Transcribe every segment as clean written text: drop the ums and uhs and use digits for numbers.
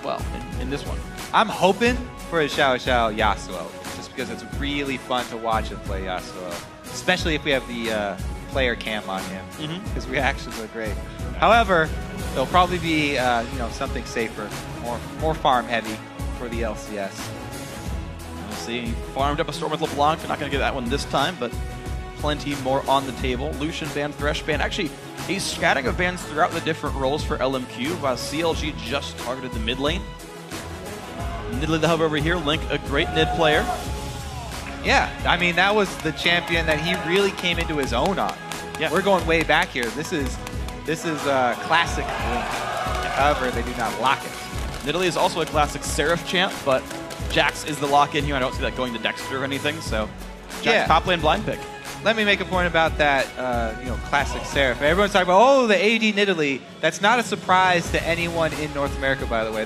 well in this one. I'm hoping for a Xiao Xiao Yasuo, just because it's really fun to watch him play Yasuo, especially if we have the player cam on him. His reactions are great. However, there'll probably be you know, something safer, more farm heavy for the LCS. We'll see. He farmed up a Storm with LeBlanc. We're not going to get that one this time, but plenty more on the table. Lucian ban, Thresh ban. Actually, a scatting of bans throughout the different roles for LMQ, while CLG just targeted the mid lane. Nidalee the Hub over here. Link, a great Nid player. Yeah, I mean, that was the champion that he really came into his own on. Yeah. We're going way back here. This is classic Link. However, they do not lock it. Nidalee is also a classic Seraph champ, but Jax is the lock-in here. I don't see that going to Dexter or anything, so Jax top lane blind pick. Let me make a point about that, you know, classic Seraph. Everyone's talking about, oh, the AD Nidalee. That's not a surprise to anyone in North America, by the way.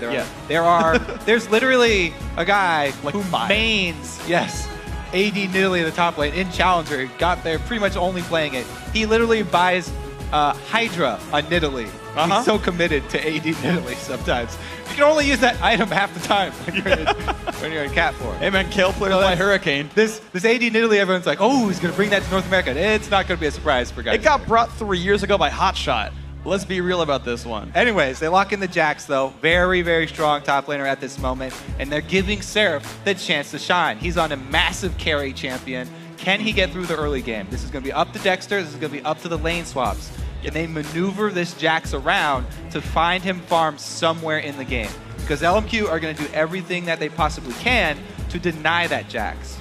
There's literally a guy like who mains, yes, AD Nidalee in the top lane in Challenger. Got there pretty much only playing it. He literally buys Hydra on Nidalee. He's so committed to AD Nidalee sometimes. You can only use that item half the time when you're in Cat 4. Hey man, Kale players by Hurricane. This AD Nidalee, everyone's like, oh, he's going to bring that to North America. It's not going to be a surprise for guys. It got brought 3 years ago by Hotshot. Let's be real about this one. Anyways, they lock in the Jax, though. Very, very strong top laner at this moment. And they're giving Seraph the chance to shine. He's on a massive carry champion. Can he get through the early game? This is going to be up to Dexter. This is going to be up to the lane swaps. And they maneuver this Jax around to find him farm somewhere in the game. Because LMQ are going to do everything that they possibly can to deny that Jax.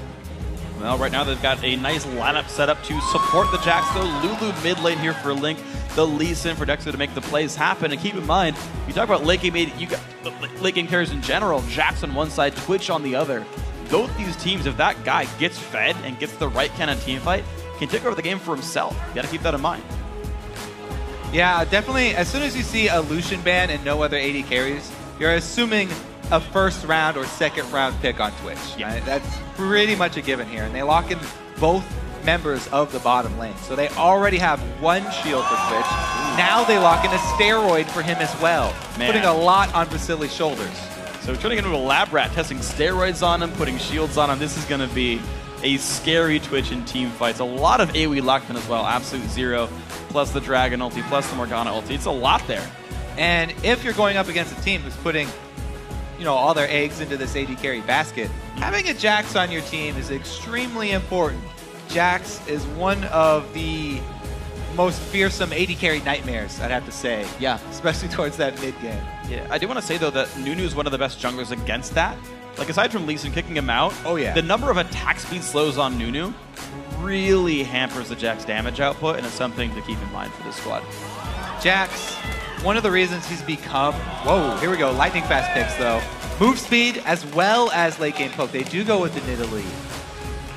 Well, right now they've got a nice lineup set up to support the Jax, though. Lulu mid lane here for Link. The Lee Sin for Dexter to make the plays happen. And keep in mind, you talk about late game, you got late game carries in general. Jax on one side, Twitch on the other. Both these teams, if that guy gets fed and gets the right kind of team fight, can take over the game for himself. You got to keep that in mind. Yeah, definitely. As soon as you see a Lucian ban and no other AD carries, you're assuming a first round or second round pick on Twitch. Yeah. Right? That's pretty much a given here. And they lock in both members of the bottom lane. So they already have one shield for Twitch. Now they lock in a steroid for him as well, putting a lot on Vasili's shoulders. So turning into a lab rat, testing steroids on him, putting shields on him. This is going to be a scary Twitch in team fights. A lot of AoE locked in as well. Absolute Zero, plus the Dragon ulti, plus the Morgana ulti. It's a lot there. And if you're going up against a team who's putting, you know, all their eggs into this AD carry basket, having a Jax on your team is extremely important. Jax is one of the most fearsome AD carry nightmares, I'd have to say. Yeah. Especially towards that mid game. Yeah, I do want to say, though, that Nunu is one of the best junglers against that. Like, aside from Lee Sin kicking him out, the number of attack speed slows on Nunu really hampers the Jax damage output, and it's something to keep in mind for this squad. Jax, one of the reasons he's become... Whoa, here we go. Lightning fast picks, though. Move speed as well as late game poke. They do go with the Nidalee.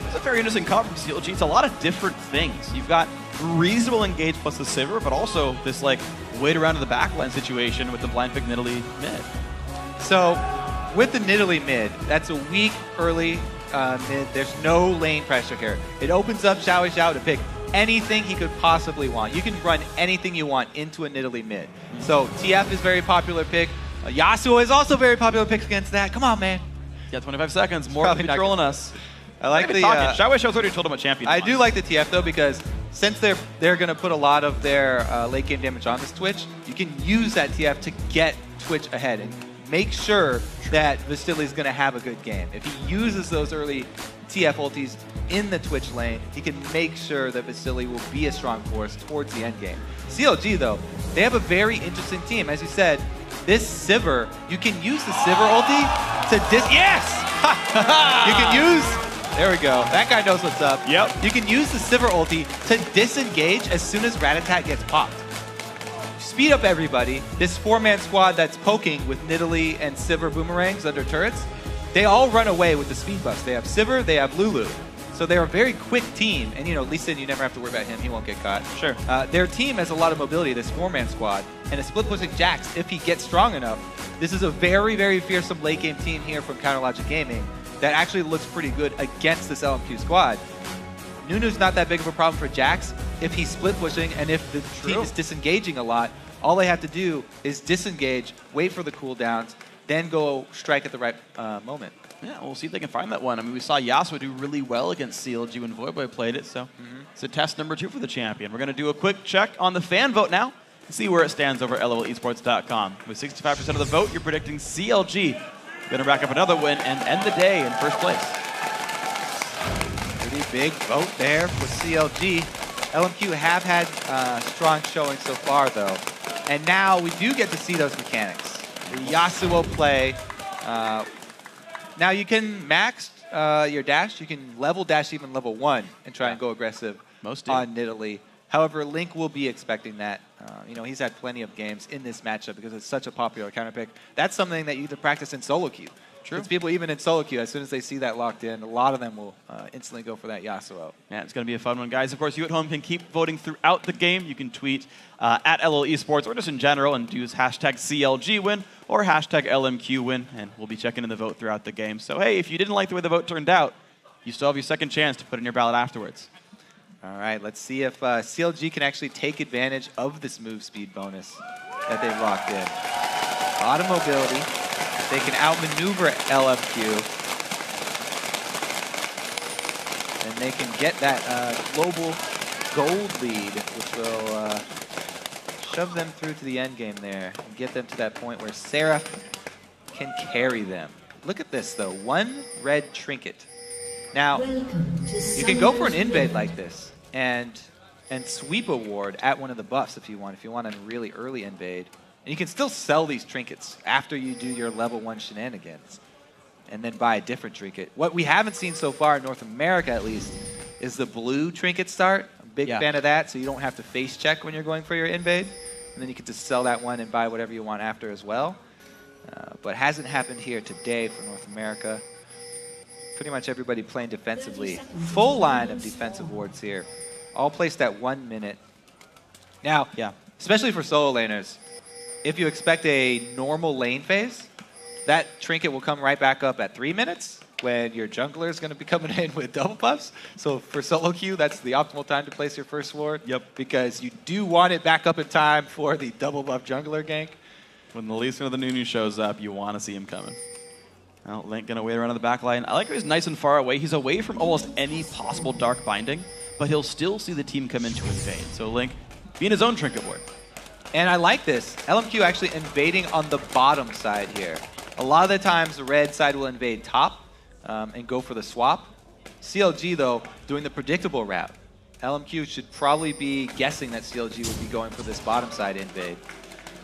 It's a very interesting comp from CLG. It's a lot of different things. You've got reasonable engage plus the Sivir, but also this, like, wait around to the backline situation with the blind pick Nidalee mid. So, with the Nidalee mid, that's a weak early mid. There's no lane pressure here. It opens up Xiao Xiao to pick anything he could possibly want. You can run anything you want into a Nidalee mid. So TF is very popular pick. Yasuo is also very popular pick against that. Come on, man. Yeah, 25 seconds. More controlling us. I like the... Xiao Xiao's already told him what champion I do like the TF, though, because since they're going to put a lot of their late game damage on this Twitch, you can use that TF to get Twitch ahead and make sure that Vasili's going to have a good game. If he uses those early TF ultis in the Twitch lane, he can make sure that Vasili will be a strong force towards the end game. CLG, though, they have a very interesting team. As you said, this Sivir, you can use the Sivir ulti to Yes! You can use... There we go. That guy knows what's up. Yep. You can use the Sivir ulti to disengage as soon as Rat-a-tat gets popped. Speed up everybody. This four-man squad that's poking with Nidalee and Sivir boomerangs under turrets, they all run away with the speed buffs. They have Sivir, they have Lulu. So they're a very quick team. And, you know, Lee Sin, you never have to worry about him. He won't get caught. Sure. Their team has a lot of mobility, this four-man squad. And a split-pushing Jax, if he gets strong enough, this is a very, very fearsome late-game team here from Counterlogic Gaming that actually looks pretty good against this LMQ squad. Nunu's not that big of a problem for Jax. If he's split-pushing and if the team is disengaging a lot, all they have to do is disengage, wait for the cooldowns, then go strike at the right moment. Yeah, we'll see if they can find that one. I mean, we saw Yasuo do really well against CLG when Voyboy played it, so it's a test number 2 for the champion. We're going to do a quick check on the fan vote now and see where it stands over at LOLesports.com. With 65% of the vote, you're predicting CLG going to rack up another win and end the day in first place. Pretty big vote there for CLG. LMQ have had strong showing so far, though. And now we do get to see those mechanics. The Yasuo play. Now you can max your dash. You can level dash even level 1 and try and go aggressive on Nidalee. However, Link will be expecting that. You know, he's had plenty of games in this matchup because it's such a popular counter pick. That's something that you can practice in solo queue. True. It's people even in solo queue, as soon as they see that locked in, a lot of them will instantly go for that Yasuo. Yeah, it's going to be a fun one, guys. Of course, you at home can keep voting throughout the game. You can tweet at LOL Esports or just in general and use hashtag CLGwin or hashtag LMQwin, and we'll be checking in the vote throughout the game. So, hey, if you didn't like the way the vote turned out, you still have your second chance to put in your ballot afterwards. All right, let's see if CLG can actually take advantage of this move speed bonus that they've locked in. A lot of mobility. They can outmaneuver LMQ. And they can get that global gold lead, which will shove them through to the end game there and get them to that point where Seraph can carry them. Look at this, though. 1 red trinket. Now, you can go for an invade like this and sweep a ward at one of the buffs if you want a really early invade. And you can still sell these trinkets after you do your level 1 shenanigans and then buy a different trinket. What we haven't seen so far in North America, at least, is the blue trinket start. I'm a big fan of that, so you don't have to face check when you're going for your invade. And then you can just sell that one and buy whatever you want after as well. But hasn't happened here today for North America. Pretty much everybody playing defensively. Full line of defensive wards here. All placed at 1 minute. Now, especially for solo laners, if you expect a normal lane phase, that trinket will come right back up at 3 minutes when your jungler is going to be coming in with double buffs. So for solo queue, that's the optimal time to place your first ward. Because you do want it back up in time for the double buff jungler gank. When the Lee Sin of the Nunu shows up, you want to see him coming. Well, Link going to wait around on the back line. I like how he's nice and far away. He's away from almost any possible dark binding, but he'll still see the team come in to invade. So Link being his own trinket ward. And I like this. LMQ actually invading on the bottom side here. A lot of the times the red side will invade top and go for the swap. CLG, though, doing the predictable route. LMQ should probably be guessing that CLG would be going for this bottom side invade.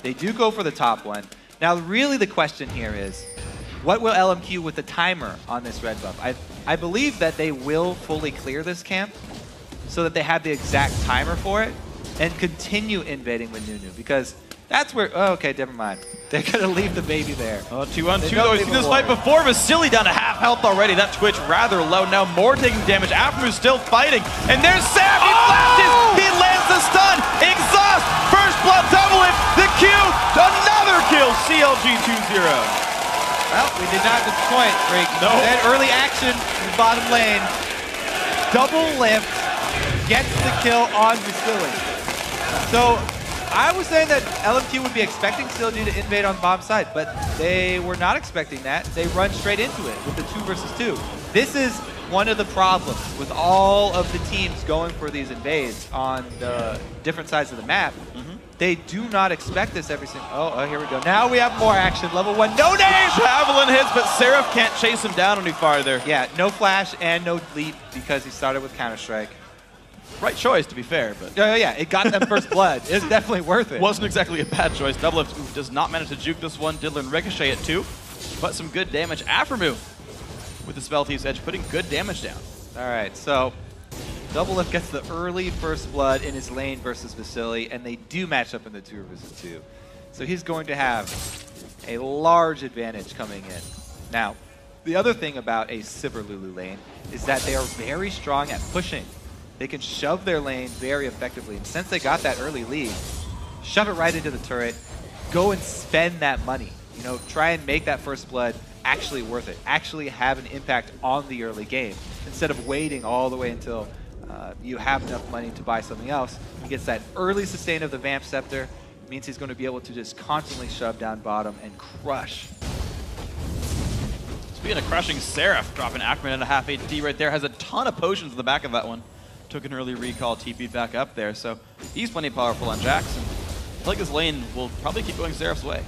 They do go for the top one. Now, really the question here is, what will LMQ with the timer on this red buff? I believe that they will fully clear this camp so that they have the exact timer for it and continue invading with Nunu, because that's where... Oh, okay, never mind. They're going to leave the baby there. Oh, 2-on-2, though. We've seen this fight before. Vasily down to half health already. That Twitch rather low. Now more taking damage. Aphromu's still fighting. And there's Sam. He flashes. He lands the stun. Exhaust. First blood double it. The Q. Another kill. CLG 2-0. Well, we did not disappoint, Rick. No. That early action in the bottom lane. Double lift. Gets the kill on Vasily. So I was saying that LMQ would be expecting CLG to invade on the bottom side, but they were not expecting that. They run straight into it with the 2 versus 2. This is one of the problems with all of the teams going for these invades on the different sides of the map. They do not expect this every single... Oh, here we go. Now we have more action. Level 1, no name! Javelin hits, but Seraph can't chase him down any farther. Yeah, no flash and no leap because he started with Counter-Strike. Right choice, to be fair, but... Yeah, it got them first blood. It's definitely worth it. Wasn't exactly a bad choice. Double Lift does not manage to juke this one. Diddler and Ricochet it too, but some good damage. Aphromu with the Spell Thief's Edge, putting good damage down. All right, so Double Lift gets the early first blood in his lane versus Vasily, and they do match up in the 2 versus 2. So he's going to have a large advantage coming in. Now, the other thing about a Sivir Lulu lane is that they are very strong at pushing. They can shove their lane very effectively. And since they got that early lead, shove it right into the turret, go and spend that money. You know, try and make that first blood actually worth it, actually have an impact on the early game, instead of waiting all the way until you have enough money to buy something else. He gets that early sustain of the Vamp Scepter. It means he's going to be able to just constantly shove down bottom and crush being a crushing Seraph, dropping Ackerman at a half HP right there. Has a ton of potions in the back of that one. Took an early recall, TP'd back up there, so he's plenty powerful on Jackson. I feel like this lane will probably keep going Seraph's way.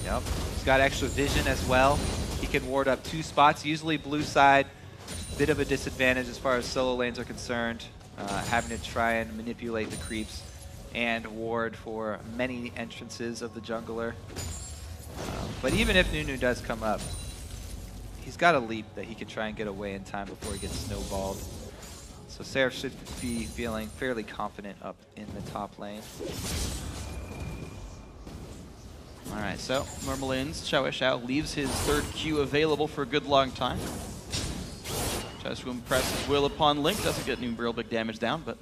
Yep, he's got extra vision as well. He can ward up 2 spots, usually blue side. Bit of a disadvantage as far as solo lanes are concerned, having to try and manipulate the creeps and ward for many entrances of the jungler. But even if Nunu does come up, he's got a leap that he can try and get away in time before he gets snowballed. So Seraph should be feeling fairly confident up in the top lane. All right, so normal lanes, Xiao leaves his third Q available for a good long time. Tries to impress his will upon Link, doesn't get any real big damage down, but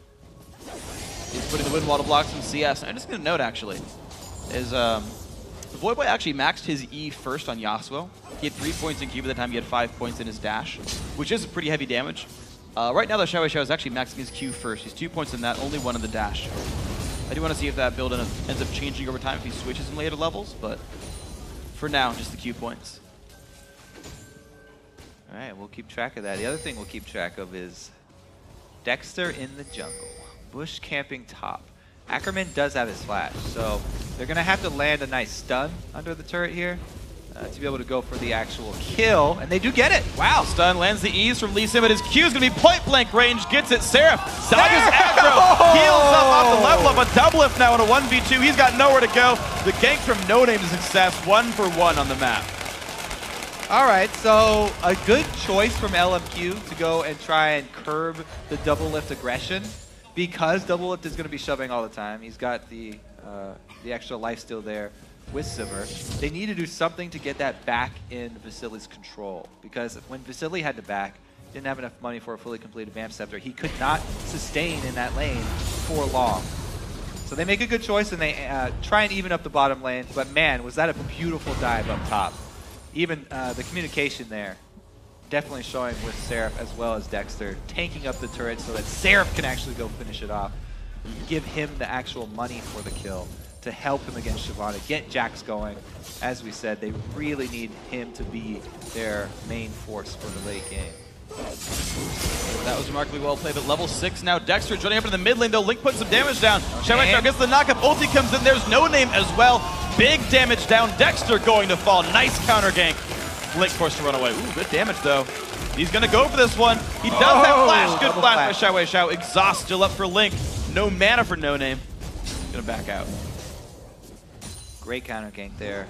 he's putting the wind wall to block some CS. And I'm just going to note, actually, is the Void Boy actually maxed his E first on Yasuo. He had 3 points in Q by the time he had 5 points in his dash, which is pretty heavy damage. Right now, the Xiao is actually maxing his Q first. He's 2 points in that, only 1 in the dash. I do want to see if that build ends up changing over time if he switches in later levels, but for now, just the Q points. All right, we'll keep track of that. The other thing we'll keep track of is Dexter in the jungle. Bush camping top. Ackerman does have his flash, so they're going to have to land a nice stun under the turret here to be able to go for the actual kill, and they do get it. Wow, stun lands the E's from Lee Sin, but his Q is going to be point-blank range, gets it. Seraph dodges aggro, heals up off the level of a double lift now in a 1v2. He's got nowhere to go. The gank from No Name to success, 1 for 1 on the map. All right, so a good choice from LMQ to go and try and curb the double lift aggression, because double lift is going to be shoving all the time. He's got the extra life steal there with Zimmer. They need to do something to get that back in Vasili's control, because when Vasily had to back, didn't have enough money for a fully completed Vamp Scepter. He could not sustain in that lane for long. So they make a good choice and they try and even up the bottom lane, but man, was that a beautiful dive up top. Even the communication there, definitely showing with Seraph as well as Dexter, tanking up the turret so that Seraph can actually go finish it off, give him the actual money for the kill to help him against Shyvana, get Jax going. As we said, they really need him to be their main force for the late game. That was remarkably well played, but level 6 now. Dexter joining up in the mid lane, though. Link putting some damage down. Xiao gets the knockup. Ulti comes in. There's No Name as well. Big damage down. Dexter going to fall. Nice counter gank. Link forced to run away. Ooh, good damage, though. He's going to go for this one. He does have flash. Good flash by Xiao. Exhaust still up for Link. No mana for No Name. Going to back out. Great counter gank there.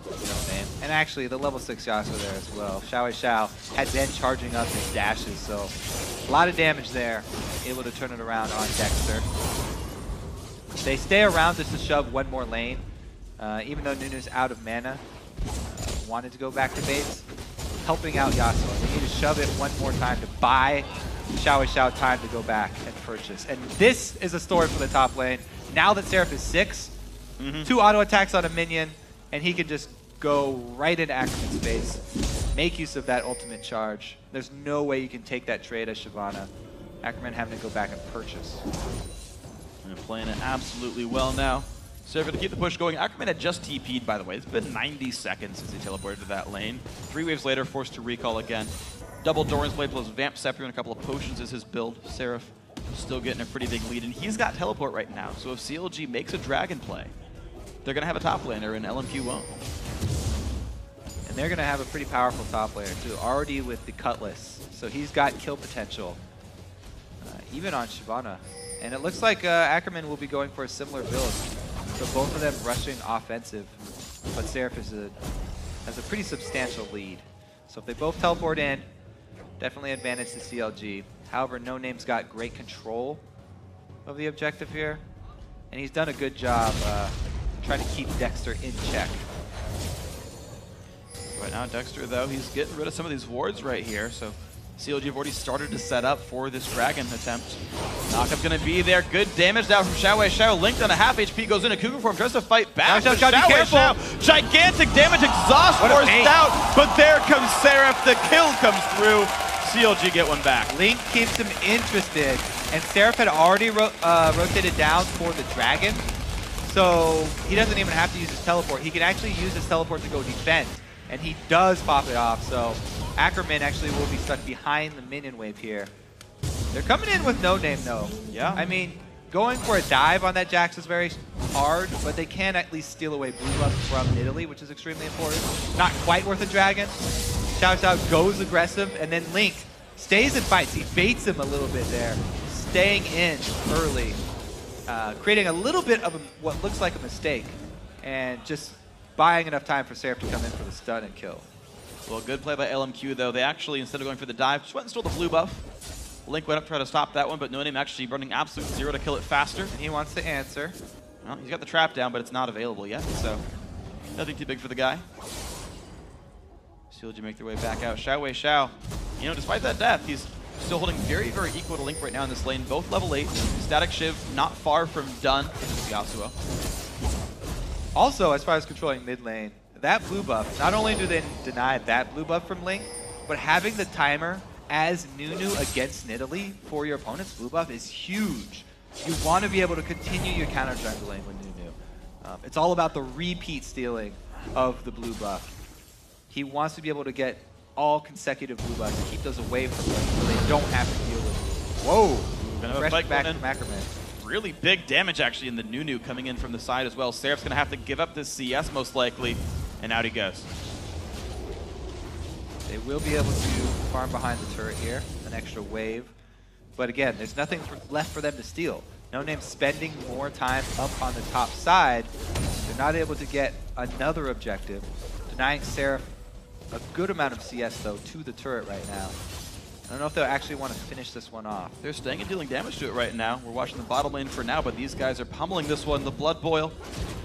No Name. And actually, the level 6 Yasuo there as well. Xiao had been charging up his dashes, so a lot of damage there. Able to turn it around on Dexter. They stay around just to shove one more lane. Even though Nunu's out of mana, wanted to go back to base, helping out Yasuo. They need to shove it one more time to buy Xiao time to go back and purchase. And this is a story for the top lane. Now that Seraph is 6, 2 auto attacks on a minion, and he can just go right into Ackerman's face, make use of that ultimate charge. There's no way you can take that trade as Shyvana. Ackerman having to go back and purchase. And playing it absolutely well now. So they're going to keep the push going. Ackerman had just TP'd, by the way. It's been 90 seconds since he teleported to that lane. 3 waves later, forced to recall again. Double Doran's Blade plus Vamp Scepter and a couple of potions is his build. Seraph still getting a pretty big lead, and he's got teleport right now. So if CLG makes a dragon play, they're going to have a top laner, and LMQ won't. And they're going to have a pretty powerful top laner, too, already with the Cutlass. So he's got kill potential, even on Shyvana. And it looks like Ackerman will be going for a similar build. So both of them rushing offensive, but Seraph has a pretty substantial lead. So if they both teleport in, definitely advantage to CLG. However, No Name's got great control of the objective here, and he's done a good job trying to keep Dexter in check. Right now, Dexter, though, he's getting rid of some of these wards right here, so CLG have already started to set up for this dragon attempt. Knockup's going to be there. Good damage down from Xiao. Linked on a half HP, goes into Cougar form, tries to fight back. Xiao, be careful. Gigantic damage, exhaust forced out, but there comes Seraph. The kill comes through. CLG get one back. Link keeps him interested, and Seraph had already rotated down for the dragon, so he doesn't even have to use his teleport. He can actually use his teleport to go defend. and he does pop it off. So Ackerman actually will be stuck behind the minion wave here. They're coming in with no name though. Yeah. I mean, going for a dive on that Jax is very hard, but they can at least steal away blue buff from Italy, which is extremely important. Not quite worth a dragon. Xiao Xiao goes aggressive, and then Link stays and fights. He baits him a little bit there, staying in early, creating a little bit of what looks like a mistake, and just buying enough time for Seraph to come in for the stun and kill. Well, good play by LMQ, though. They actually, instead of going for the dive, just went and stole the blue buff. Link went up to try to stop that one, but No Name actually running absolute zero to kill it faster. And he wants to answer. Well, he's got the trap down, but it's not available yet, so nothing too big for the guy. CLG make their way back out. Xiao, you know, despite that death, he's still holding very, very equal to Link right now in this lane. Both level 8. Static Shiv not far from done. Yasuo. Also, as far as controlling mid lane, that blue buff, not only do they deny that blue buff from Link, but having the timer as Nunu against Nidalee for your opponent's blue buff is huge. You want to be able to continue your counter jungling with Nunu. It's all about the repeat stealing of the blue buff. He wants to be able to get all consecutive blue buffs and keep those away from them so they don't have to deal with it. Whoa! Fresh back from Ackerman. Really big damage actually in the Nunu coming in from the side as well. Seraph's going to have to give up this CS most likely, and out he goes. They will be able to farm behind the turret here, an extra wave. But again, there's nothing left for them to steal. No Name spending more time up on the top side. They're not able to get another objective, denying Seraph a good amount of CS though to the turret right now. I don't know if they'll actually want to finish this one off. They're staying and dealing damage to it right now. We're watching the bottom lane for now, but these guys are pummeling this one. The Blood Boil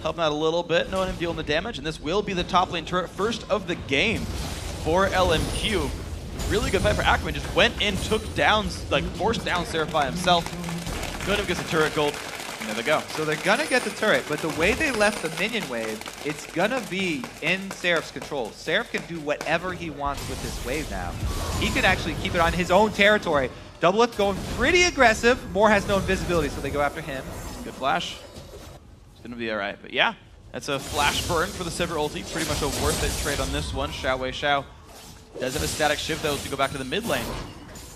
helping out a little bit. No Name dealing the damage, and this will be the top lane turret first of the game for LMQ. Really good fight for Ackerman. Just went in, took down, like forced down Seraph by himself. No Name gets the turret gold. And there they go. So they're gonna get the turret, but the way they left the minion wave, it's gonna be in Seraph's control. Seraph can do whatever he wants with this wave now. He can actually keep it on his own territory. Doubleth going pretty aggressive. Moore has no invisibility, so they go after him. Good flash. It's gonna be all right, but yeah. That's a flash burn for the Sivir ulti. Pretty much a worth it trade on this one. Xiao does have a static shift though to go back to the mid lane.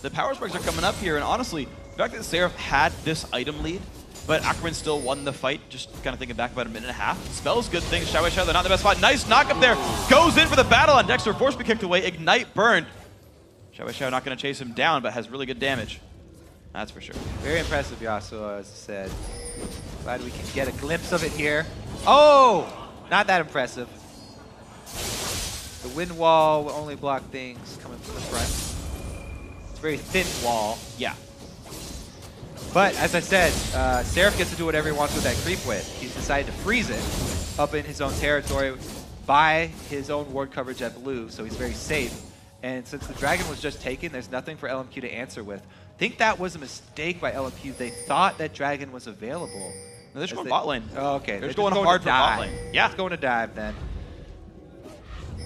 The power spikes are coming up here, and honestly, the fact that Seraph had this item lead, but Ackerman still won the fight, just kind of thinking back about a minute and a half. Spells good things. Xiao, they're not in the best spot. Nice knock up there. Goes in for the battle on Dexter. Force be kicked away. Ignite burned. Xiao not going to chase him down, but has really good damage. That's for sure. Very impressive, Yasuo, as I said. Glad we can get a glimpse of it here. Oh! Not that impressive. The wind wall will only block things coming from the front. It's a very thin wall. Yeah. But, as I said, Seraph gets to do whatever he wants with that creep wave. He's decided to freeze it up in his own territory by his own ward coverage at blue, so he's very safe. And since the dragon was just taken, there's nothing for LMQ to answer with. I think that was a mistake by LMQ. They thought that dragon was available. No, they're just going bot lane. Oh, okay. They're just going hard for bot lane. Yeah. It's going to dive then.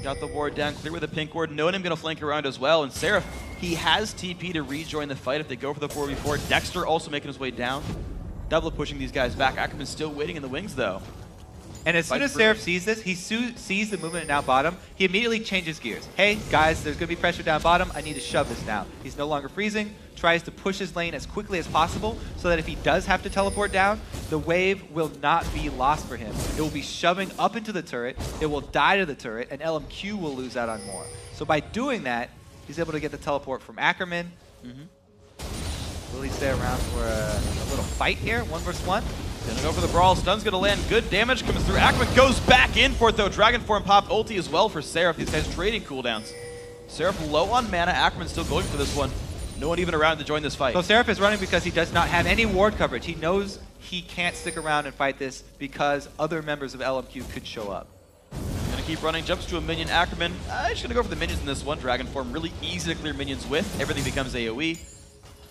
Got the ward down, clear with the pink ward. No Name going to flank around as well. And Seraph, he has TP to rejoin the fight if they go for the 4v4. Dexter also making his way down. Double pushing these guys back. Ackerman's still waiting in the wings though. And as soon as Seraph sees this, he sees the movement down bottom, he immediately changes gears. Hey, guys, there's going to be pressure down bottom. I need to shove this now. He's no longer freezing, tries to push his lane as quickly as possible so that if he does have to teleport down, the wave will not be lost for him. It will be shoving up into the turret, it will die to the turret, and LMQ will lose out on more. So by doing that, he's able to get the teleport from Ackerman. Will he stay around for a little fight here? 1 versus 1? Gonna go for the brawl. Stun's gonna land. Good damage comes through. Ackerman goes back in for it though. Dragon form popped ulti as well for Seraph. These guys trading cooldowns. Seraph low on mana. Ackerman still going for this one. No one even around to join this fight. So Seraph is running because he does not have any ward coverage. He knows he can't stick around and fight this because other members of LMQ could show up. Gonna keep running. Jumps to a minion. Ackerman, he's gonna go for the minions in this one. Dragon form really easy to clear minions with. Everything becomes AoE.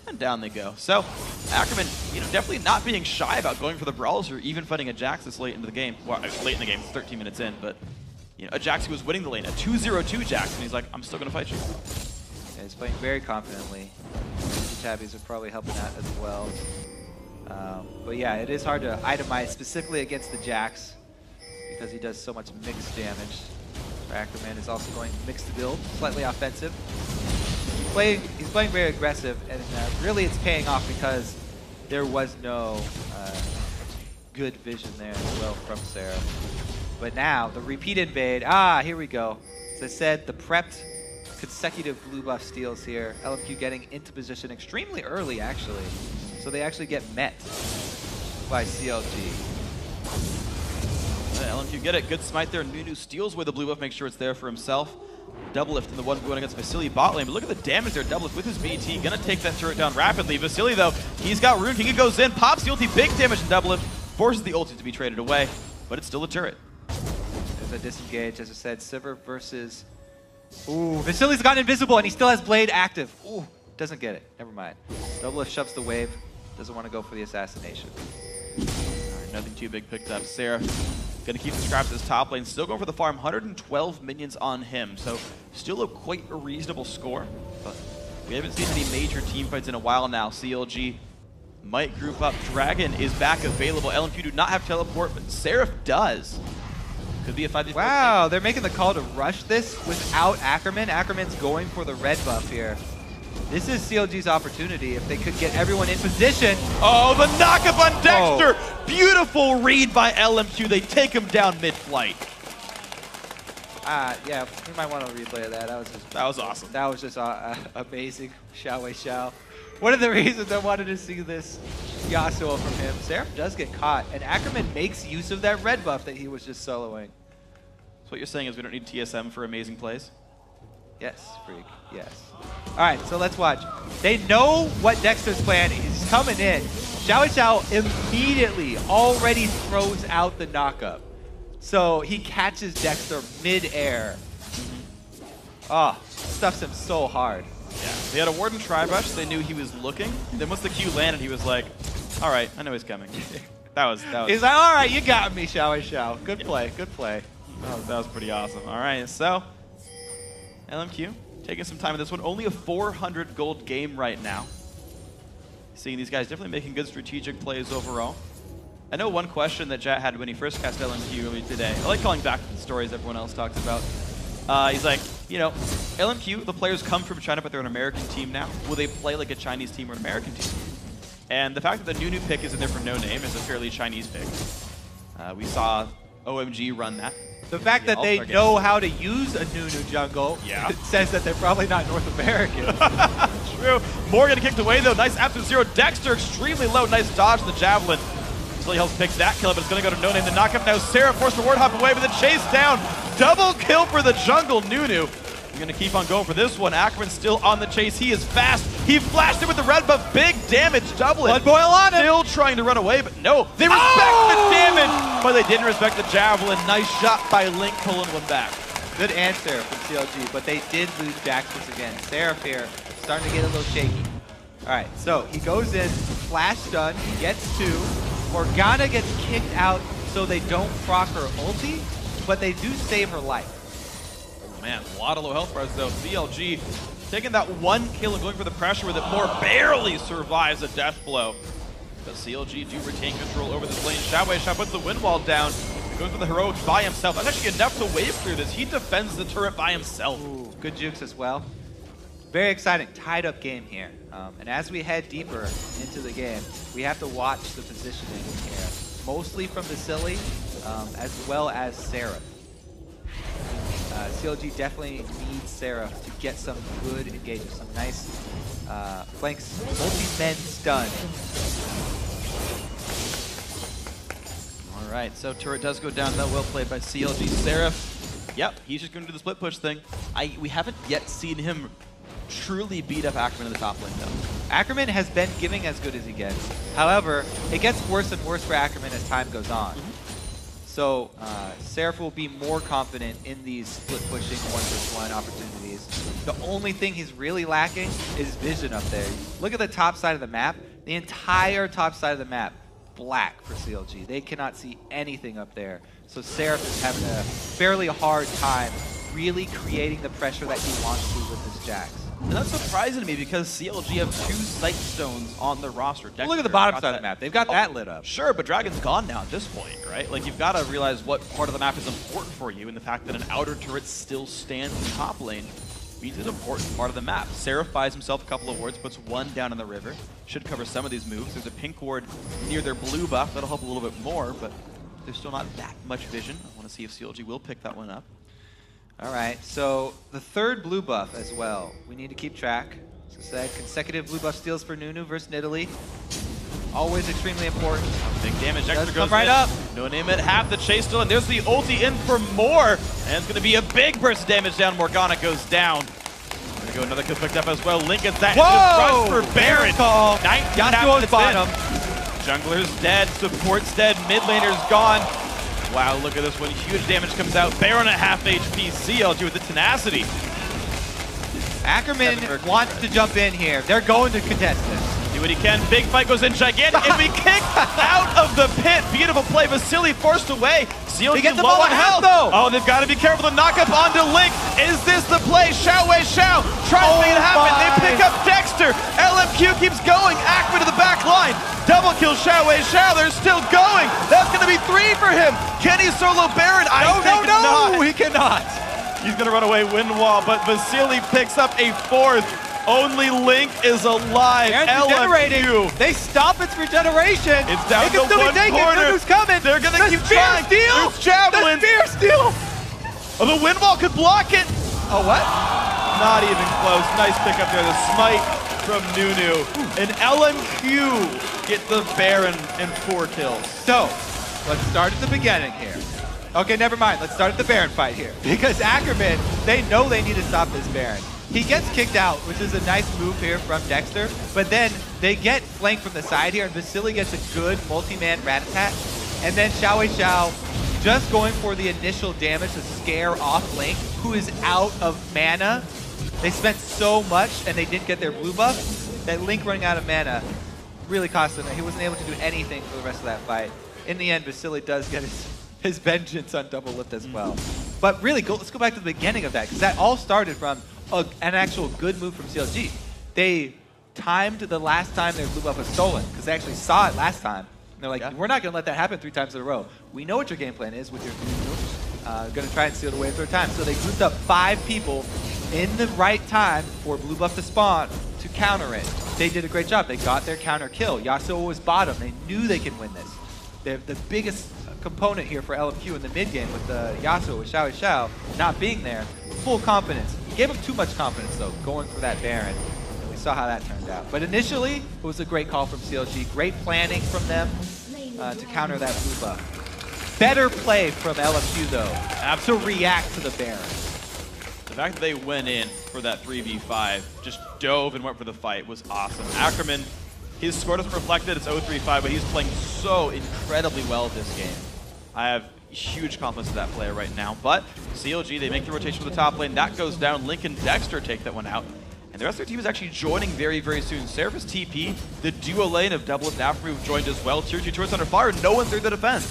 And down they go. So, Ackerman, you know, definitely not being shy about going for the brawls or even fighting a Jax this late into the game. Well, late in the game, 13 minutes in, but you know, a Jax who was winning the lane, a 2-0-2 Jax, and he's like, I'm still gonna fight you. Yeah, he's playing very confidently. The tabbies are probably helping out as well. But yeah, it is hard to itemize specifically against the Jax because he does so much mixed damage. Ackerman is also going mixed build, slightly offensive. He's playing very aggressive, and really it's paying off because there was no good vision there as well from Sarah. But now, the repeat invade. Here we go. As I said, the prepped consecutive blue buff steals here. LMQ getting into position extremely early, actually. So they actually get met by CLG. LMQ get it. Good smite there. Nunu steals away the blue buff, make sure it's there for himself. Double lift in the 1v1 against Vasily bot lane. But look at the damage there. Double lift with his BT. Gonna take that turret down rapidly. Vasily, though, he's got Rune King. He goes in, pops the ulti. Big damage in double lift. Forces the ulti to be traded away. But it's still a turret. There's a disengage, as I said. Sivir versus... Ooh, Vasily's gotten invisible, and he still has Blade active. Ooh, doesn't get it. Never mind. Double lift shoves the wave. Doesn't want to go for the assassination. Alright, nothing too big picked up. Sarah gonna keep the scraps at his top lane. Still going for the farm. 112 minions on him. So still quite a reasonable score. But we haven't seen any major team fights in a while now. CLG might group up. Dragon is back available. LMQ do not have teleport, but Seraph does. Could be a 5v4. Wow, they're making the call to rush this without Ackerman. Ackerman's going for the red buff here. This is CLG's opportunity if they could get everyone in position. Oh, the knockup on Dexter! Oh. Beautiful read by LMQ. They take him down mid-flight. Yeah, we might want to replay that. That was awesome. That was just amazing. Xiao. One of the reasons I wanted to see this Yasuo from him. Seraph does get caught, and Ackerman makes use of that red buff that he was just soloing. So what you're saying is we don't need TSM for amazing plays? Yes, Freak, yes. All right, so let's watch. They know what Dexter's plan is. He's coming in. Xiao immediately already throws out the knockup. So he catches Dexter mid-air. Stuffs him so hard. Yeah, they had a Warden Tri-Brush. They knew he was looking. Then once the Q landed, he was like, all right, I know he's coming. That was. He's like, all right, you got me, Xiao. Good play, good play. That was pretty awesome. All right, so LMQ taking some time in this one. Only a 400 gold game right now. Seeing these guys definitely making good strategic plays overall. I know one question that Jat had when he first cast LMQ earlier today. I like calling back to the stories everyone else talks about. He's like, you know, LMQ, the players come from China, but they're an American team now. Will they play like a Chinese team or an American team? And the fact that the Nunu pick is in there for no name is a fairly Chinese pick. We saw OMG run that. The fact that they know how to use a Nunu jungle says that they're probably not North American. True. Morgan kicked away though. Nice absolute zero. Dexter extremely low. Nice dodge the javelin. He helps pick that kill, but it's going to go to no name. The knockup now. Sarah forced the ward hop away, but the chase down. Double kill for the jungle. Nunu. We're going to keep on going for this one. Ackerman's still on the chase. He is fast. He flashed it with the red buff. Big damage. Double it. Blood boil on him. Still trying to run away, but no. They respect the damage, but they didn't respect the javelin. Nice shot by Link pulling one back. Good answer from CLG, but they did lose Jaxus again. Seraph here starting to get a little shaky. All right, so he goes in, flash stun, he gets two. Morgana gets kicked out so they don't proc her ulti, but they do save her life. Oh man, a lot of low health bars though. CLG taking that one kill and going for the pressure with it. More barely survives a death blow. But CLG do retain control over this lane. Xiao puts the wind wall down. Going for the heroics by himself. That's actually enough to wave through this. He defends the turret by himself. Ooh, good jukes as well. Very exciting, tied up game here. And as we head deeper into the game, we have to watch the positioning here. Mostly from Vasily, as well as Seraph. CLG definitely needs Seraph to get some good engagement, some nice flanks, multi-men stun. All right, so turret does go down. That well played by CLG. Seraph, yep, he's just going to do the split push thing. We haven't yet seen him truly beat up Ackerman in the top lane, though. Ackerman has been giving as good as he gets. However, it gets worse and worse for Ackerman as time goes on. So Seraph will be more confident in these split pushing 1v1 opportunities. The only thing he's really lacking is vision up there. Look at the top side of the map. The entire top side of the map, black for CLG. They cannot see anything up there. So Seraph is having a fairly hard time really creating the pressure that he wants to with this Jax. And that's surprising to me because CLG have 2 sight stones on the roster. Well, look at the bottom side of the map. They've got that lit up. Sure, but Dragon's gone now at this point, right? Like, you've got to realize what part of the map is important for you, and the fact that an outer turret still stands in the top lane means it's an important part of the map. Seraph buys himself a couple of wards, puts 1 down in the river. Should cover some of these moves. There's a pink ward near their blue buff. That'll help a little bit more, but there's still not that much vision. I want to see if CLG will pick that one up. All right, so the 3rd blue buff as well. We need to keep track. As I said, consecutive blue buff steals for Nunu versus Nidalee. Always extremely important. Big damage. Does Extra come goes right in. up. No name it. Half the chase still, and there's the ulti in for more. And it's going to be a big burst of damage down. Morgana goes down. There we go. Another kill picked up as well. Link gets that. Whoa! Rush for Baron. 19 Yasuo's bottom. Jungler's dead. Support's dead. Mid laner's gone. Wow, look at this one. Huge damage comes out. Baron at half HP. CLG with the tenacity. Ackerman wants to jump in here. They're going to contest this. Do what he can. Big fight goes in. Gigantic. And we kick out of the pit. Beautiful play. Vasily forced away. CLG gets the low ball on in half, health. though. Oh, they've got to be careful. The knock up onto Link. Is this the play? Xiao Wei Xiao tries to make it happen. They pick up Dexter. LMQ keeps going. Ackerman to the back line. Double kill Xiao Wei Xiao. They're still going. That's going to be 3 for him. Can he solo Baron? I think not. He cannot. He's going to run away wind wall, but Vasily picks up a 4th. Only Link is alive. LMQ. They stop its regeneration. It's down it can to still one be taken. corner. Nunu's coming. They're going to keep trying. Steal. There's javelin. The spear steal. Oh, the wind wall could block it. Oh, what? Not even close. Nice pick up there. The smite from Nunu. And LMQ get the Baron and 4 kills. So, let's start at the beginning here. Okay, never mind. Let's start at the Baron fight here. Because Ackerman, they know they need to stop this Baron. He gets kicked out, which is a nice move here from Dexter, but then they get flanked from the side here, and Vasily gets a good multi-man rat-a-tat, and then Xiao Wei Xiao just going for the initial damage to scare off Link, who is out of mana. They spent so much, and they didn't get their blue buff, that Link running out of mana really cost him. He wasn't able to do anything for the rest of that fight. In the end, Vasily does get his vengeance on double lift as well. But really, let's go back to the beginning of that, because that all started from an actual good move from CLG. They timed the last time their blue buff was stolen, because they actually saw it last time. And they're like, we're not going to let that happen 3 times in a row. We know what your game plan is with your going to try and steal it away a 3rd time. So they grouped up 5 people in the right time for blue buff to spawn to counter it. They did a great job. They got their counter kill. Yasuo was bottom. They knew they could win this. The biggest component here for LMQ in the mid game with the Yasuo with Xiao Wei Xiao not being there, full confidence. Gave him too much confidence though, going for that Baron. And we saw how that turned out. But initially, it was a great call from CLG. Great planning from them to counter that blue buff. Better play from LMQ though, to react to the Baron. The fact that they went in for that 3v5, just dove and went for the fight was awesome. Ackerman, his score doesn't reflect it, it's 0-3-5, but he's playing so incredibly well this game. I have huge confidence in that player right now, but CLG, they make the rotation for the top lane. That goes down. Link and Dexter take that one out. And the rest of their team is actually joining very, very soon. Seraph TP, the duo lane of Double and Afro have joined as well. Tier 2 turrets under fire, no one's there to defend.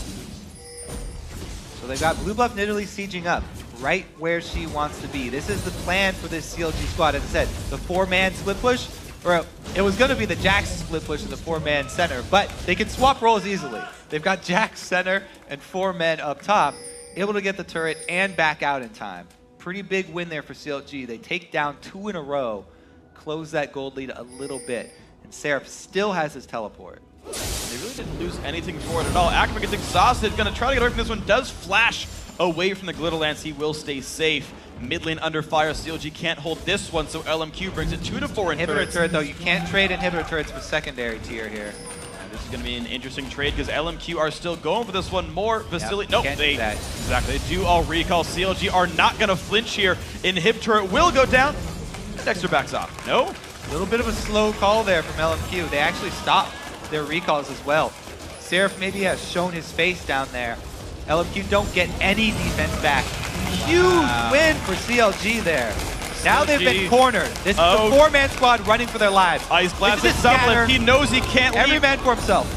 So they've got blue buff Nidalee sieging up, right where she wants to be. This is the plan for this CLG squad. As I said, the 4-man split push, or it was going to be the Jax split push in the 4-man center, but they can swap roles easily. They've got Jax center and 4 men up top, able to get the turret and back out in time. Pretty big win there for CLG. They take down 2 in a row, close that gold lead a little bit, and Seraph still has his teleport. They really didn't lose anything for it at all. Ackerman gets exhausted, gonna try to get away from this one, does flash away from the Glitterlance. He will stay safe. Mid lane under fire, CLG can't hold this one, so LMQ brings it 2-4 in inhibitor turret though, you can't trade inhibitor turrets with secondary tier here. This is going to be an interesting trade because LMQ are still going for this one more. Vasily, nope, exactly. They do all recall. CLG are not going to flinch here. Inhib turret will go down. Dexter backs off. No? A little bit of a slow call there from LMQ. They actually stopped their recalls as well. Seraph maybe has shown his face down there. LMQ don't get any defense back. Huge win for CLG there. Now they've been cornered. This is the 4-man squad running for their lives. Ice Blast at Sublift. He knows he can't leave. Every man for himself.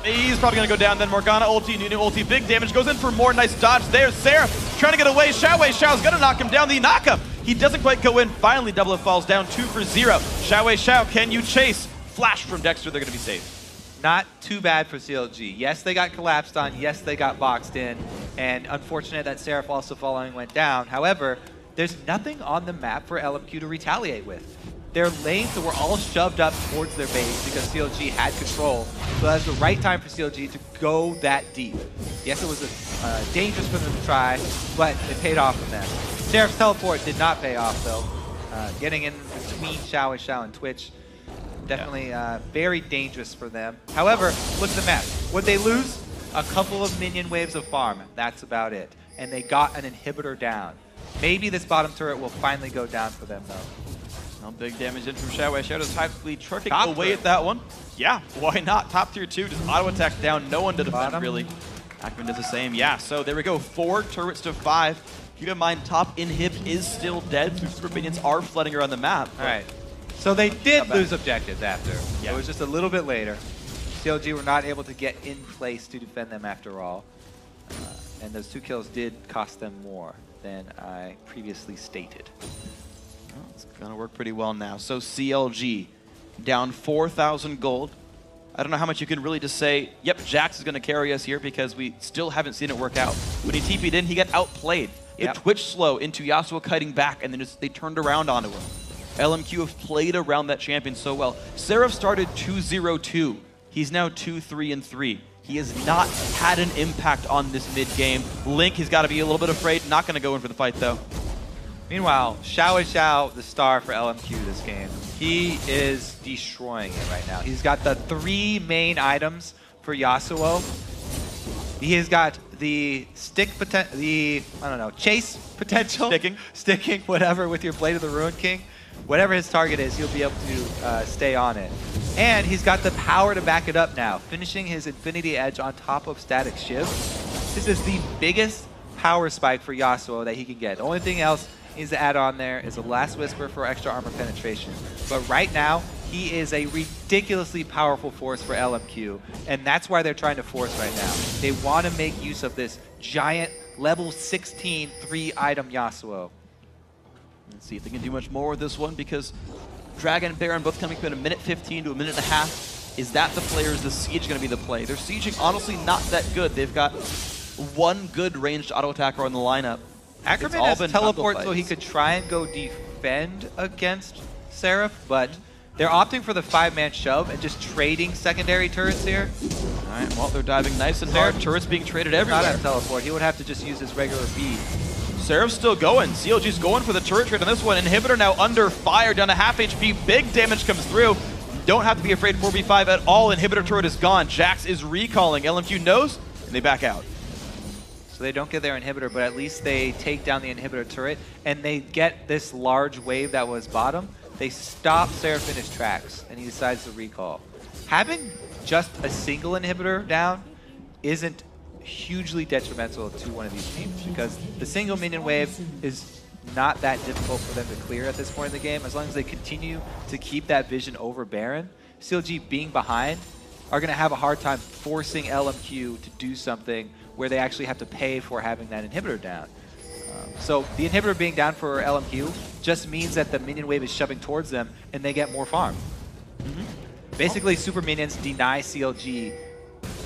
He's probably going to go down then. Morgana ulti, Nunu ulti, big damage. Goes in for more. Nice dodge there. Seraph trying to get away. Xiao Wei Xiao's going to knock him down. The knockup. He doesn't quite go in. Finally, Double falls down 2 for 0. Xiao, can you chase? Flash from Dexter, they're going to be safe. Not too bad for CLG. Yes, they got collapsed on. Yes, they got boxed in. And unfortunate that Seraph also following went down. However, there's nothing on the map for LMQ to retaliate with. Their lanes were all shoved up towards their base because CLG had control. So that's the right time for CLG to go that deep. Yes, it was dangerous for them to try, but it paid off for them. Seraph's teleport did not pay off, though. Getting in between Xiao and Twitch, definitely very dangerous for them. However, look at the map. Would they lose? A couple of minion waves of farm. That's about it. And they got an inhibitor down. Maybe this bottom turret will finally go down for them, though. No big damage in from Xiao. Xiao tactically trucking away at that one. Yeah, why not? Top tier 2, just auto attack down. No one to defend, really. Ackerman does the same. Yeah, so there we go. 4 turrets to 5. Keep in mind, top inhib is still dead. Super minions are flooding around the map. All right. So they did lose objectives after. Yeah. It was just a little bit later. CLG were not able to get in place to defend them after all. And those 2 kills did cost them more than I previously stated. Well, it's going to work pretty well now. So CLG down 4,000 gold. I don't know how much you can really just say, yep, Jax is going to carry us here because we still haven't seen it work out. When he TP'd in, he got outplayed. It twitched slow into Yasuo kiting back, and then they turned around onto him. LMQ have played around that champion so well. Seraph started 2-0-2. He's now 2-3-3. He has not had an impact on this mid-game. Link has got to be a little bit afraid. Not going to go in for the fight, though. Meanwhile, Xiao, the star for LMQ this game, he is destroying it right now. He's got the 3 main items for Yasuo. He has got the stick potential, chase potential. Sticking, whatever, with your Blade of the Ruined King. Whatever his target is, he'll be able to stay on it. And he's got the power to back it up now, finishing his Infinity Edge on top of Static Shiv. This is the biggest power spike for Yasuo that he can get. The only thing else he needs to add on there is a Last Whisper for extra armor penetration. But right now, he is a ridiculously powerful force for LMQ, and that's why they're trying to force right now. They want to make use of this giant level 16 3-item Yasuo. Let's see if they can do much more with this one, because Dragon and Baron both coming up in a minute 15 to a minute and a half. Is that the play, or is the Siege going to be the play? Their Sieging honestly not that good. They've got 1 good ranged auto attacker on the lineup. Ackerman has teleport so he could try and go defend against Seraph, but they're opting for the 5-man shove and just trading secondary turrets here. All right, well, they're diving nice and hard. Turrets being traded everywhere. Not on teleport. He would have to just use his regular B. Seraph's still going. CLG's going for the turret trade on this one. Inhibitor now under fire, down to half HP. Big damage comes through. Don't have to be afraid 4v5 at all. Inhibitor turret is gone. Jax is recalling. LMQ knows, and they back out. So they don't get their inhibitor, but at least they take down the inhibitor turret, and they get this large wave that was bottom. They stop Seraph in his tracks, and he decides to recall. Having just a single inhibitor down isn't hugely detrimental to one of these teams, because the single minion wave is not that difficult for them to clear at this point in the game. As long as they continue to keep that vision over Baron, CLG being behind are going to have a hard time forcing LMQ to do something where they actually have to pay for having that inhibitor down. So the inhibitor being down for LMQ just means that the minion wave is shoving towards them and they get more farm. Basically, super minions deny CLG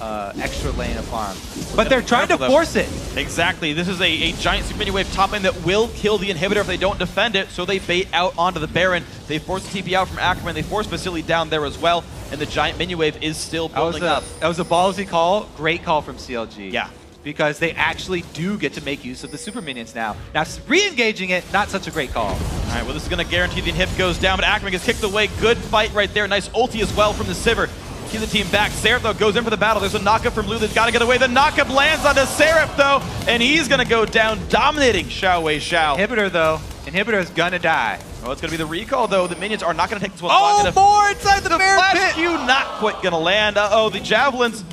extra lane of farm. But they're trying to force it. Exactly. This is a giant super minion wave top lane that will kill the inhibitor if they don't defend it, so they bait out onto the Baron. They force the TP out from Ackerman. They force Vasily down there as well, and the giant minion wave is still building up. That was a ballsy call. Great call from CLG. Yeah. Because they actually do get to make use of the super minions now. Now, re-engaging it, not such a great call. All right, well, this is going to guarantee the inhib goes down, but Ackerman gets kicked away. Good fight right there. Nice ulti as well from the Sivir. Keep the team back. Seraph, though, goes in for the battle. There's a knockup from Lu that's got to get away. The knockup lands onto Seraph, though, and he's going to go down, dominating Xiao. Inhibitor, though. Inhibitor is going to die. Oh, it's going to be the recall, though. The minions are not going to take this one. Oh, more inside the Baron pit! Q not quite going to land. Uh-oh, the javelins.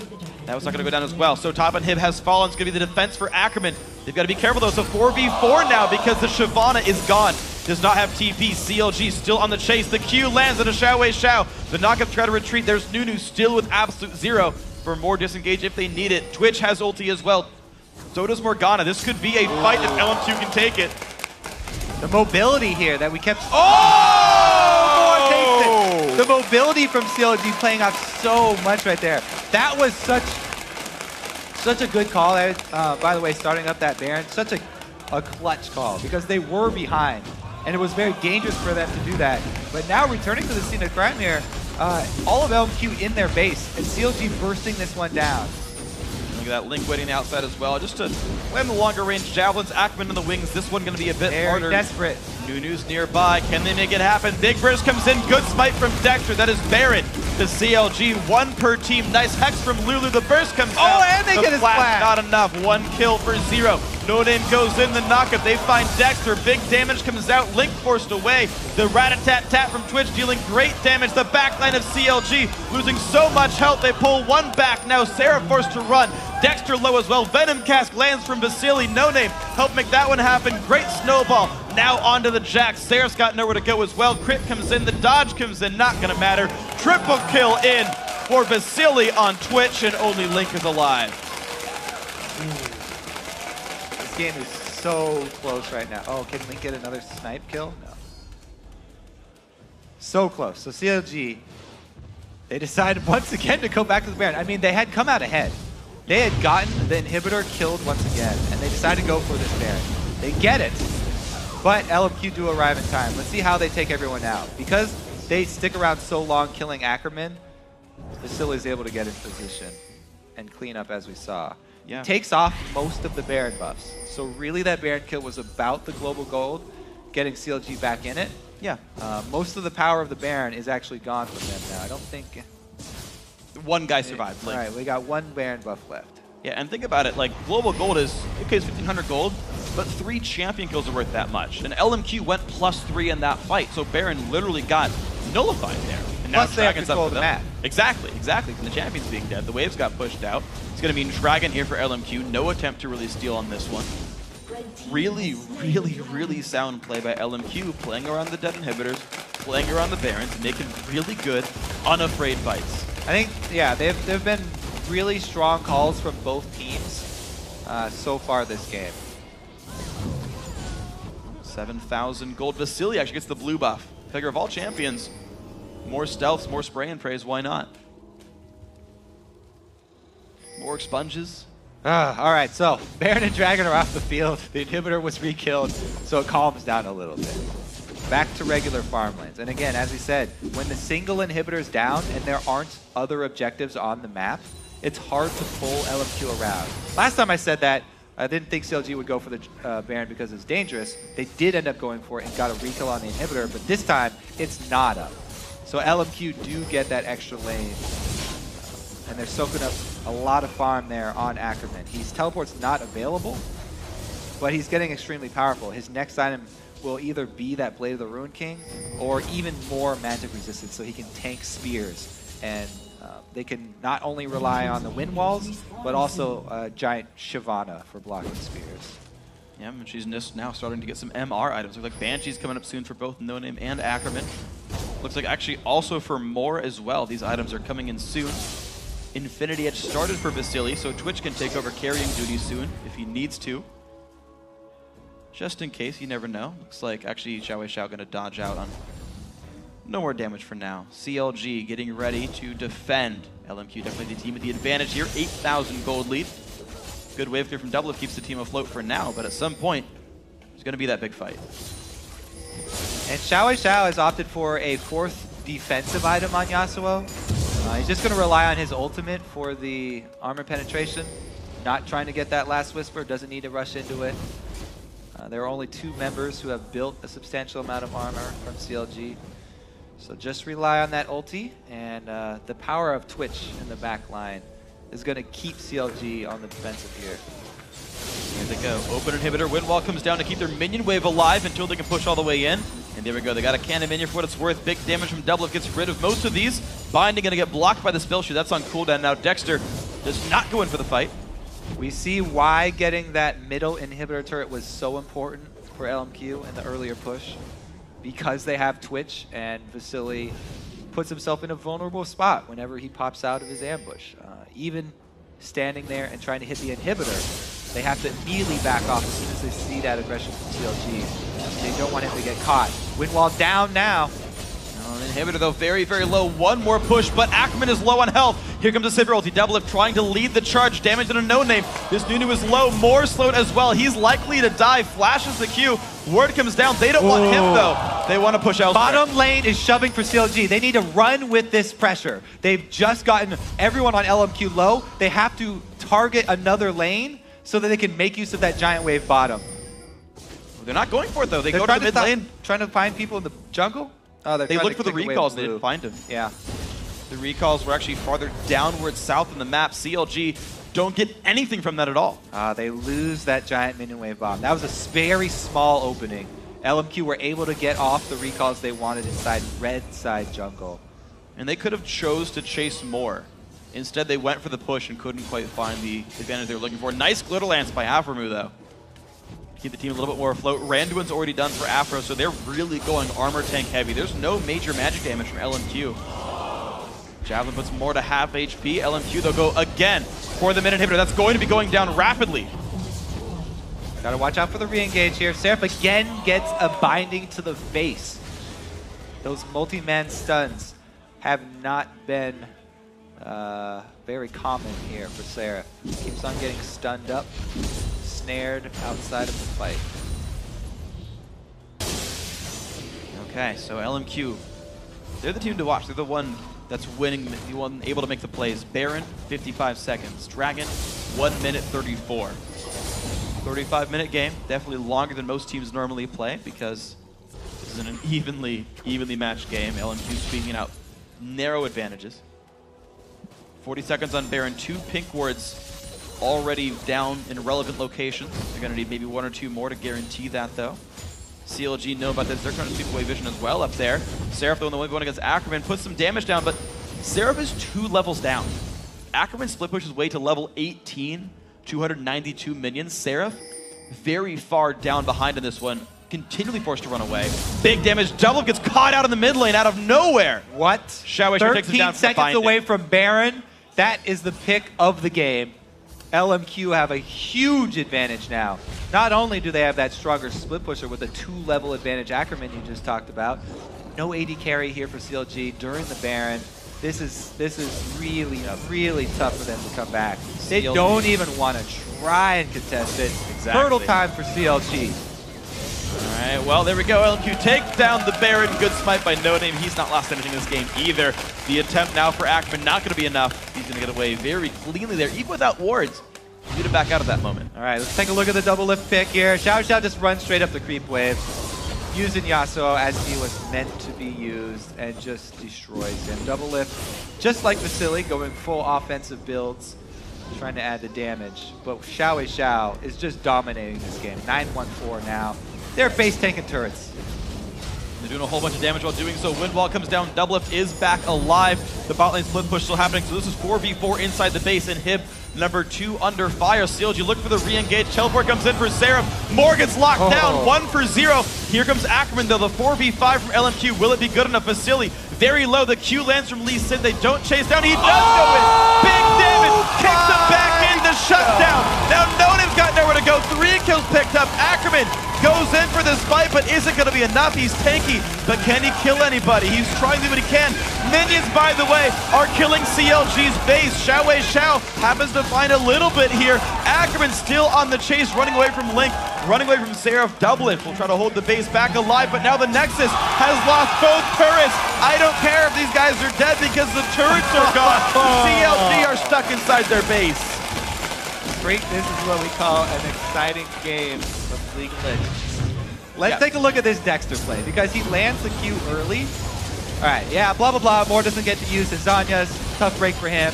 That was not going to go down as well. So top inhib has fallen. It's going to be the defense for Ackerman. They've got to be careful, though. So 4v4 now because the Shyvana is gone. Does not have TP. CLG still on the chase. The Q lands on a Xiao. The knockup try to retreat. There's Nunu still with absolute 0 for more disengage if they need it. Twitch has ulti as well. So does Morgana. This could be a fight if LMQ can take it. The mobility here that we kept. Oh! The mobility from CLG playing out so much right there. That was such a good call. By the way, starting up that Baron, such a clutch call because they were behind. And it was very dangerous for them to do that. But now returning to the scene of crime here, all of LMQ in their base, and CLG bursting this one down. Look at that Link waiting outside as well. Just to land the longer range javelins, Ackerman in the wings. This one going to be a bit harder. Desperate. Nunu's nearby. Can they make it happen? Big Burst comes in. Good smite from Dexter. That is Baron to CLG. One per team. Nice hex from Lulu. The burst comes out. Oh, and they get his flash. Not enough. One kill for 0. No Name goes in the knockup. They find Dexter. Big damage comes out. Link forced away. The rat-a-tat-tat from Twitch dealing great damage. The backline of CLG losing so much health. They pull one back. Now Sarah forced to run. Dexter low as well. Venom Cask lands from Vasily. No Name helped make that one happen. Great snowball. Now onto the Jax. Seraph's got nowhere to go as well. Crit comes in. The dodge comes in. Not going to matter. Triple kill in for Vasily on Twitch, and only Link is alive. This game is so close right now. Oh, can Link get another snipe kill? No. So close. So CLG, they decided once again to go back to the Baron. I mean, they had come out ahead. They had gotten the inhibitor killed once again, and they decided to go for this Baron. They get it, but LMQ do arrive in time. Let's see how they take everyone out. Because they stick around so long killing Ackerman, Vasily is able to get in position and clean up as we saw. Yeah. Takes off most of the Baron buffs. So really that Baron kill was about the global gold, getting CLG back in it. Yeah. Most of the power of the Baron is actually gone from them now. I don't think... One guy survived. All right, we got one Baron buff left. Yeah, and think about it, like, global gold is, okay, it's 1,500 gold, but 3 champion kills are worth that much. And LMQ went +3 in that fight, so Baron literally got nullified there. And now Plus they have Dragon's control up for of the them. map. Exactly, and the champion's being dead. The waves got pushed out. It's going to mean Dragon here for LMQ. No attempt to really steal on this one. Really, really, really sound play by LMQ, playing around the dead inhibitors, playing around the Barons, making really good, unafraid fights. I think, yeah, they've been really strong calls from both teams so far this game. 7,000 gold. Vasily actually gets the blue buff. Figure of all champions, more stealths, more spray and praise, why not? More expunges. All right, so Baron and Dragon are off the field. The inhibitor was re-killed, so it calms down a little bit. Back to regular farmlands. And again, as we said, when the single inhibitor's down and there aren't other objectives on the map, it's hard to pull LMQ around. Last time I said that, I didn't think CLG would go for the Baron because it's dangerous. They did end up going for it and got a re-kill on the inhibitor, but this time, it's not up. So LMQ do get that extra lane, and they're soaking up a lot of farm there on Ackerman. His teleport's not available, but he's getting extremely powerful. His next item will either be that Blade of the Ruined King or even more magic resistance, so he can tank spears. And they can not only rely on the wind walls, but also giant Shyvana for blocking spears. Yeah, and she's just now starting to get some MR items. Looks like Banshee's coming up soon for both No Name and Ackerman. Looks like actually also for more as well. These items are coming in soon. Infinity Edge started for Vasily, so Twitch can take over carrying duty soon if he needs to. Just in case, you never know. Looks like actually Xiao Wei Xiao going to dodge out on no more damage for now. CLG getting ready to defend. LMQ definitely the team with the advantage here. 8,000 gold lead. Good wave clear from Double keeps the team afloat for now, but at some point, there's going to be that big fight. And Xiao Wei Xiao has opted for a 4th defensive item on Yasuo. He's just going to rely on his ultimate for the armor penetration. Not trying to get that last whisper, doesn't need to rush into it. There are only 2 members who have built a substantial amount of armor from CLG. So just rely on that ulti, and the power of Twitch in the back line is going to keep CLG on the defensive here. Here they go. Open inhibitor. Wind wall comes down to keep their minion wave alive until they can push all the way in. And there we go. They got a cannon minion for what it's worth. Big damage from Double gets rid of most of these. Binding going to get blocked by the spell shoot. That's on cooldown now. Dexter does not go in for the fight. We see why getting that middle inhibitor turret was so important for LMQ in the earlier push. Because they have Twitch, and Vasily puts himself in a vulnerable spot whenever he pops out of his ambush. Even standing there and trying to hit the inhibitor, they have to immediately back off as soon as they see that aggression from CLG. They don't want him to get caught. Wind wall down now. Inhibitor, though, very, very low. One more push, but Ackerman is low on health. Here comes the Sivir ulti. Double Lift trying to lead the charge. Damage in a no-name. This Nunu is low. More slowed as well. He's likely to die. Flashes the Q. Word comes down. They don't want him, though. They want to push elsewhere. Bottom lane is shoving for CLG. They need to run with this pressure. They've just gotten everyone on LMQ low. They have to target another lane so that they can make use of that giant wave bottom. They're not going for it, though. They go to the mid lane. Trying to find people in the jungle? Oh, they looked for the recalls. They didn't find him. Yeah. The recalls were actually farther downward south in the map. CLG don't get anything from that at all. They lose that giant minion wave bomb. That was a very small opening. LMQ were able to get off the recalls they wanted inside red side jungle. And they could have chose to chase more. Instead, they went for the push and couldn't quite find the advantage they were looking for. Nice glitter lance by Aframu, though. Keep the team a little bit more afloat. Randuin's already done for Afro, so they're really going armor tank heavy. There's no major magic damage from LMQ. Javelin puts more to half HP. LMQ, they'll go again for the mid inhibitor. That's going to be going down rapidly. Gotta watch out for the re-engage here. Seraph again gets a binding to the face. Those multi-man stuns have not been very common here for Seraph. Keeps on getting stunned up. Snared outside of the fight. Okay, so LMQ, they're the team to watch. They're the one that's winning, the one able to make the plays. Baron, 55 seconds. Dragon, 1 minute 34. 35-minute game, definitely longer than most teams normally play because this is an evenly matched game. LMQ speaking out narrow advantages. 40 seconds on Baron, 2 pink wards already down in relevant locations. They're going to need maybe 1 or 2 more to guarantee that, though. CLG know about this. They're trying to sweep away vision as well up there. Seraph, though, in the one going against Ackerman, puts some damage down, but Seraph is 2 levels down. Ackerman split pushes way to level 18, 292 minions. Seraph, very far down behind in this one, continually forced to run away. Big damage. Double gets caught out in the mid lane out of nowhere. What? Xiao 13 seconds away from Baron. That is the pick of the game. LMQ have a huge advantage now. Not only do they have that stronger split pusher with a 2-level advantage Ackerman you just talked about, no AD carry here for CLG during the Baron. This is really tough for them to come back. They don't even want to try and contest it. Exactly. Hurdle time for CLG. All right, well, there we go. LMQ takes down the Baron. Good smite by No Name. He's not lost anything in this game either. The attempt now for Ackerman, not going to be enough. He's going to get away very cleanly there, even without wards. You need to back out of that moment. All right, let's take a look at the double lift pick here. Xiao just runs straight up the creep wave, using Yasuo as he was meant to be used, and just destroys him. Double lift, just like Vasily, going full offensive builds, trying to add the damage. But Xiao is just dominating this game. 9-1-4 now. They're base tanking turrets. They're doing a whole bunch of damage while doing so. Wind wall comes down. Double Lift is back alive. The bot lane split push still happening. So this is 4v4 inside the base. And Hib, number 2 under fire. CLG look for the re-engage. Teleport comes in for Seraph. Morgan's locked down. 1 for 0. Here comes Ackerman, though. The 4v5 from LMQ. Will it be good enough? Vasily very low. The Q lands from Lee Sin. They don't chase down. He does go in. Big damage. Kicks him back into shutdown. Now No Name's got nowhere to go. 3 kills picked up. Ackerman goes in for this fight, but isn't going to be enough. He's tanky, but can he kill anybody? He's trying to, but he can. Minions, by the way, are killing CLG's base. Xiao happens to find a little bit here. Ackerman still on the chase, running away from Link, running away from Seraph. Double Lift will try to hold the base back alive, but now the Nexus has lost both turrets. I don't care if these guys are dead because the turrets are gone. CLG are stuck inside their base. This is what we call an exciting game of League of Legends. Let's take a look at this Dexter play, because he lands the Q early. All right, yeah, blah, blah, blah. Moore doesn't get to use his Zanya's. Tough break for him.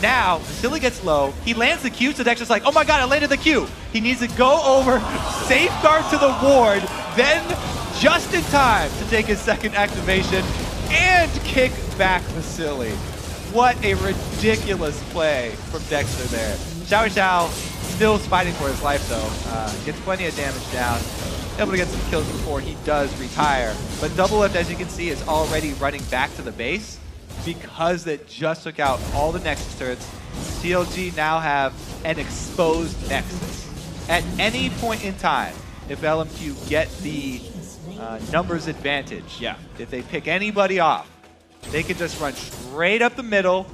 Now, Vasily gets low. He lands the Q, so Dexter's like, oh my god, I landed the Q. He needs to go over, safeguard to the ward, then just in time to take his second activation and kick back Vasily. What a ridiculous play from Dexter there. Xiao still fighting for his life, though. Gets plenty of damage down. Able to get some kills before he does retire. But Double Lift, as you can see, is already running back to the base because it just took out all the Nexus turrets. CLG now have an exposed Nexus. At any point in time, if LMQ get the numbers advantage. Yeah. If they pick anybody off, they can just run straight up the middle,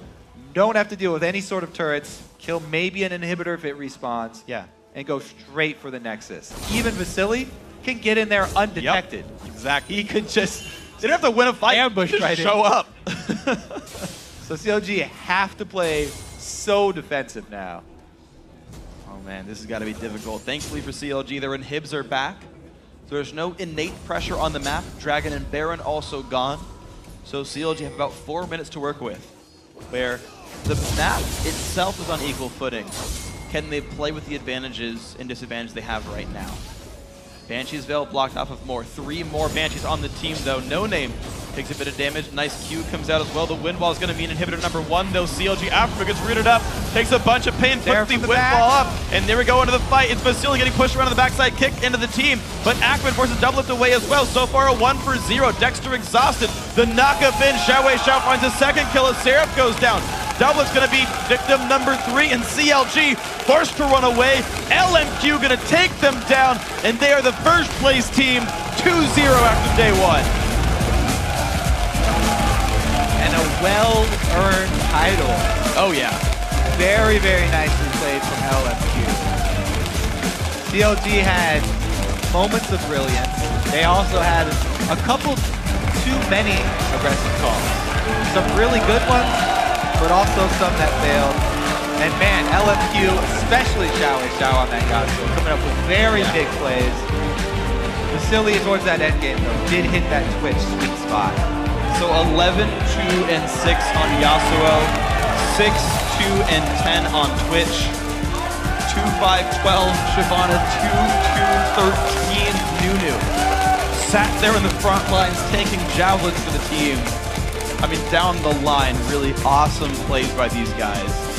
don't have to deal with any sort of turrets, kill maybe an inhibitor if it respawns, Yeah. and go straight for the Nexus. Even Vasily can get in there undetected. Yep. Exactly. He could just, they don't have to win a fight, Ambush just right in. show up. So CLG have to play so defensive now. Oh man, this has got to be difficult. Thankfully for CLG, their inhibs are back. So there's no innate pressure on the map. Dragon and Baron also gone. So CLG have about 4 minutes to work with, where the map itself is on equal footing. Can they play with the advantages and disadvantages they have right now? Banshee's Veil blocked off of more. 3 more Banshees on the team though. No Name takes a bit of damage. Nice Q comes out as well. The Wind Wall is going to be an inhibitor number 1 though. CLG after gets rooted up, takes a bunch of pain, puts the Wind Wall up, and there we go into the fight. It's Vasily getting pushed around on the backside, kick into the team, but Ackman forces Doublet away as well. So far a 1 for 0. Dexter exhausted. The knockup in. Xiao finds a second kill as Seraph goes down. Doublet's going to be victim number 3, and CLG forced to run away. LMQ going to take them down, and they are the first place team, 2-0 after day 1. And a well-earned title. Oh yeah. Very, very nicely played from LMQ. CLG had moments of brilliance. They also had a couple too many aggressive calls. Some really good ones, but also some that failed. And man, LMQ, especially Xiao on that Yasuo, coming up with very big plays. Vasily towards that end game though did hit that Twitch sweet spot. So 11, 2, and 6 on Yasuo, 6, 2, and 10 on Twitch, 2, 5, 12, Shyvana, 2, 2, 13, Nunu. Sat there in the front lines taking javelins for the team. I mean, down the line, really awesome plays by these guys.